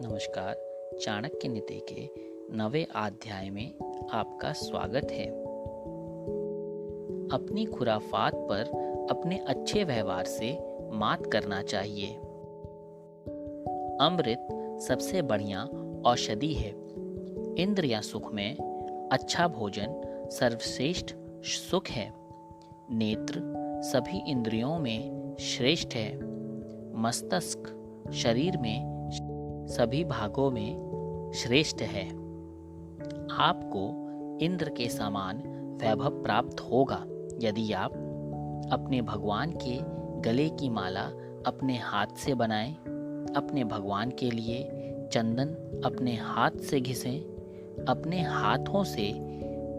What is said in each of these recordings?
नमस्कार। चाणक्य नीति के 9वें अध्याय में आपका स्वागत है। अपनी खुराफात पर अपने अच्छे व्यवहार से मात करना चाहिए। अमृत सबसे बढ़िया औषधि है। इंद्रिय सुख में अच्छा भोजन सर्वश्रेष्ठ सुख है। नेत्र सभी इंद्रियों में श्रेष्ठ है। मस्तिष्क शरीर में सभी भागों में श्रेष्ठ है। आपको इंद्र के समान वैभव प्राप्त होगा यदि आप अपने भगवान के गले की माला अपने हाथ से बनाएं, अपने भगवान के लिए चंदन अपने हाथ से घिसें, अपने हाथों से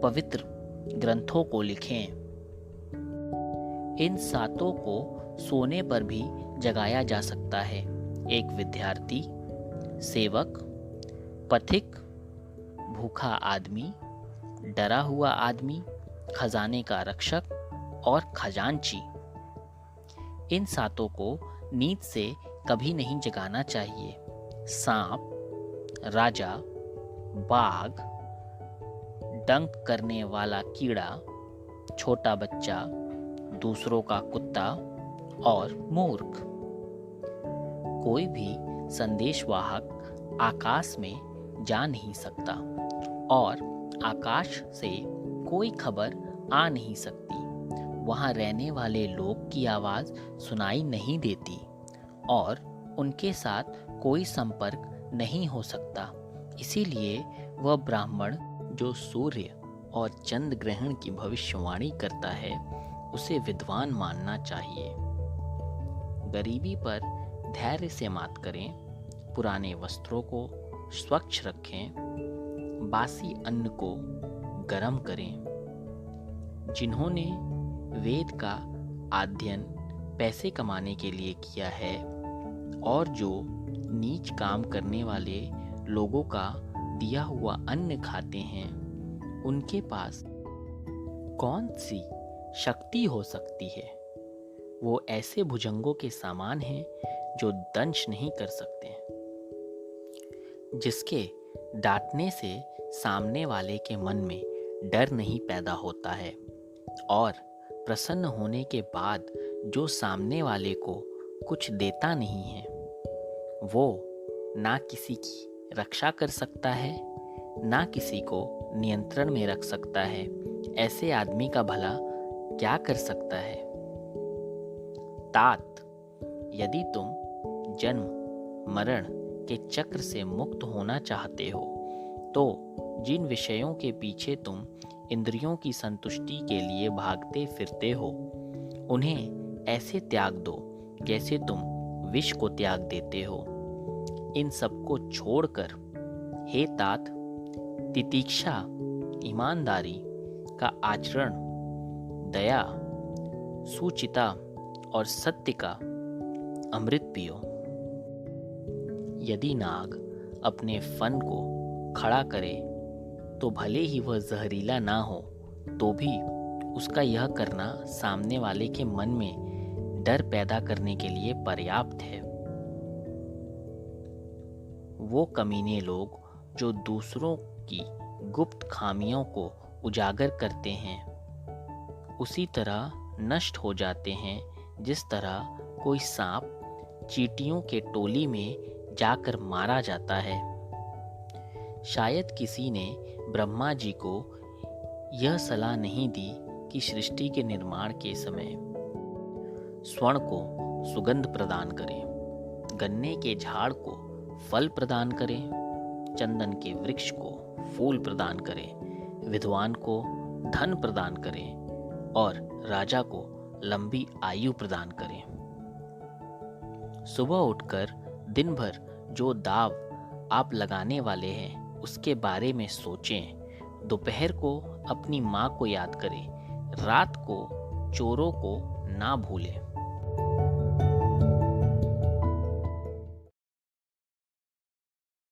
पवित्र ग्रंथों को लिखें। इन सातों को सोने पर भी जगाया जा सकता है। एक विद्यार्थी, सेवक, पथिक, भूखा आदमी, डरा हुआ आदमी, खजाने का रक्षक और खजांची। इन सातों को नींद से कभी नहीं जगाना चाहिए। सांप, राजा, बाघ, डंक करने वाला कीड़ा, छोटा बच्चा, दूसरों का कुत्ता और मूर्ख। कोई भी संदेशवाहक आकाश में जा नहीं सकता और आकाश से कोई खबर आ नहीं सकती। वहाँ रहने वाले लोग की आवाज़ सुनाई नहीं देती और उनके साथ कोई संपर्क नहीं हो सकता। इसीलिए वह ब्राह्मण जो सूर्य और चंद्र ग्रहण की भविष्यवाणी करता है उसे विद्वान मानना चाहिए। गरीबी पर धैर्य से मात करें, पुराने वस्त्रों को स्वच्छ रखें, बासी अन्न को गर्म करें। जिन्होंने वेद का अध्ययन पैसे कमाने के लिए किया है और जो नीच काम करने वाले लोगों का दिया हुआ अन्न खाते हैं, उनके पास कौन सी शक्ति हो सकती है? वो ऐसे भुजंगों के समान हैं जो दंश नहीं कर सकते, जिसके डांटने से सामने वाले के मन में डर नहीं पैदा होता है और प्रसन्न होने के बाद जो सामने वाले को कुछ देता नहीं है, वो ना किसी की रक्षा कर सकता है, ना किसी को नियंत्रण में रख सकता है। ऐसे आदमी का भला क्या कर सकता है? तात, यदि तुम जन्म मरण के चक्र से मुक्त होना चाहते हो तो जिन विषयों के पीछे तुम इंद्रियों की संतुष्टि के लिए भागते फिरते हो, उन्हें ऐसे त्याग दो जैसे तुम विष को त्याग देते हो। इन सब को छोड़कर हे तात, तितिक्षा, ईमानदारी का आचरण, दया, सुचिता और सत्य का अमृत पियो। यदि नाग अपने फन को खड़ा करे तो भले ही वह जहरीला ना हो तो भी उसका यह करना सामने वाले के मन में डर पैदा करने के लिए पर्याप्त है। वो कमीने लोग जो दूसरों की गुप्त खामियों को उजागर करते हैं उसी तरह नष्ट हो जाते हैं जिस तरह कोई सांप चींटियों के टोली में जाकर मारा जाता है। शायद किसी ने ब्रह्मा जी को यह सलाह नहीं दी कि सृष्टि के निर्माण के समय स्वर्ण को सुगंध प्रदान करें, गन्ने के झाड़ को फल प्रदान करें, चंदन के वृक्ष को फूल प्रदान करें, विद्वान को धन प्रदान करें और राजा को लंबी आयु प्रदान करें। सुबह उठकर दिन भर जो दाव आप लगाने वाले हैं उसके बारे में सोचें। दोपहर को अपनी माँ को याद करें, रात को चोरों को ना भूलें।